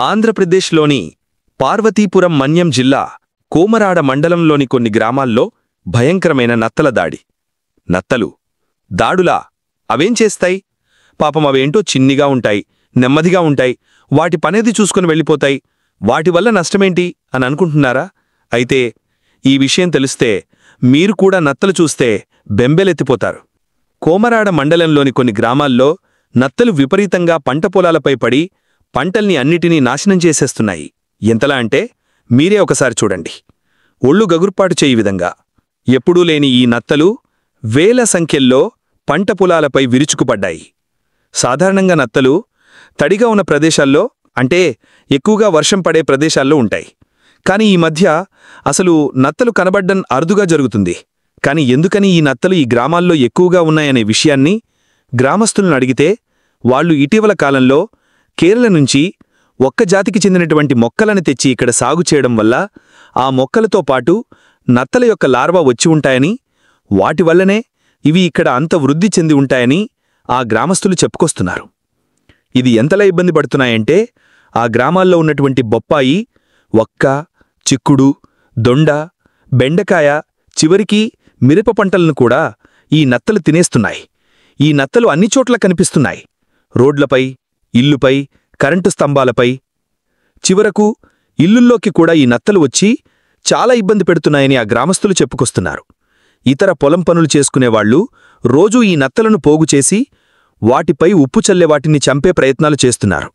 ఆంధ్రప్రదేశ్లోని పార్వతీపురం మన్యం జిల్లా కోమరాడ మండలంలోని కొన్ని గ్రామాల్లో భయంకరమైన నత్తల దాడి. నత్తలు దాడులా? అవేం చేస్తాయి? పాపం అవేంటో చిన్నిగా ఉంటాయి, నెమ్మదిగా ఉంటాయి, వాటి పనేది చూసుకుని వెళ్ళిపోతాయి. వాటి వల్ల నష్టమేంటి అని అనుకుంటున్నారా? అయితే ఈ విషయం తెలిస్తే మీరు కూడా నత్తలు చూస్తే బెంబెలెత్తిపోతారు. కోమరాడ మండలంలోని కొన్ని గ్రామాల్లో నత్తలు విపరీతంగా పంట పొలాలపై పడి పంటల్ని అన్నిటినీ నాశనం చేసేస్తున్నాయి. ఎంతలా అంటే మీరే ఒకసారి చూడండి. ఒళ్ళు గగుర్పాటు చేయి విధంగా. ఎప్పుడూ లేని ఈ నత్తలు వేల సంఖ్యల్లో పంట పొలాలపై విరుచుకుపడ్డాయి. సాధారణంగా నత్తలు తడిగా ఉన్న ప్రదేశాల్లో, అంటే ఎక్కువగా వర్షం పడే ప్రదేశాల్లో ఉంటాయి. కానీ ఈ మధ్య అసలు నత్తలు కనబడ్డం అరుదుగా జరుగుతుంది. కానీ ఎందుకని ఈ నత్తలు ఈ గ్రామాల్లో ఎక్కువగా ఉన్నాయనే విషయాన్ని గ్రామస్తులను అడిగితే వాళ్లు ఇటీవల కాలంలో కేరళ నుంచి ఒక్క జాతికి చెందినటువంటి మొక్కలను తెచ్చి ఇక్కడ సాగు చేయడం వల్ల ఆ మొక్కలతో పాటు నత్తల యొక్క లార్వా వచ్చి ఉంటాయని, వాటి వల్లనే ఇవి ఇక్కడ అంత వృద్ధి చెంది ఉంటాయని ఆ గ్రామస్తులు చెప్పుకొస్తున్నారు. ఇది ఎంతలా ఇబ్బంది పడుతున్నాయంటే ఆ గ్రామాల్లో ఉన్నటువంటి బొప్పాయి, వక్క, చిక్కుడు, దొండ, బెండకాయ, చివరికి మిరప పంటలను కూడా ఈ నత్తలు తినేస్తున్నాయి. ఈ నత్తలు అన్ని చోట్ల కనిపిస్తున్నాయి. రోడ్లపై, ఇల్లుపై, కరెంటు స్తంభాలపై, చివరకు ఇల్లుల్లోకి కూడా ఈ నత్తలు వచ్చి చాలా ఇబ్బంది పెడుతున్నాయని ఆ గ్రామస్తులు చెప్పుకొస్తున్నారు. ఇతర పొలం పనులు చేసుకునేవాళ్లు రోజూ ఈ నత్తలను పోగుచేసి వాటిపై ఉప్పు చల్లే వాటిని చంపే ప్రయత్నాలు చేస్తున్నారు.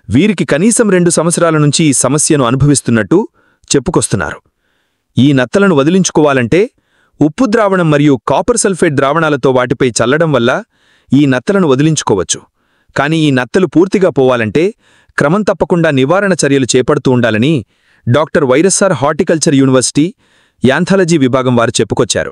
వీరికి కనీసం 2 సంవత్సరాల నుంచి ఈ సమస్యను అనుభవిస్తున్నట్టు చెప్పుకొస్తున్నారు. ఈ నత్తలను వదిలించుకోవాలంటే ఉప్పు ద్రావణం మరియు కాపర్ సల్ఫేట్ ద్రావణాలతో వాటిపై చల్లడం వల్ల ఈ నత్తలను వదిలించుకోవచ్చు. కానీ ఈ నత్తలు పూర్తిగా పోవాలంటే క్రమం తప్పకుండా నివారణ చర్యలు చేపడుతూ ఉండాలని doctor YSR horticulture university anthology విభాగం వారు చెప్పుకొచ్చారు.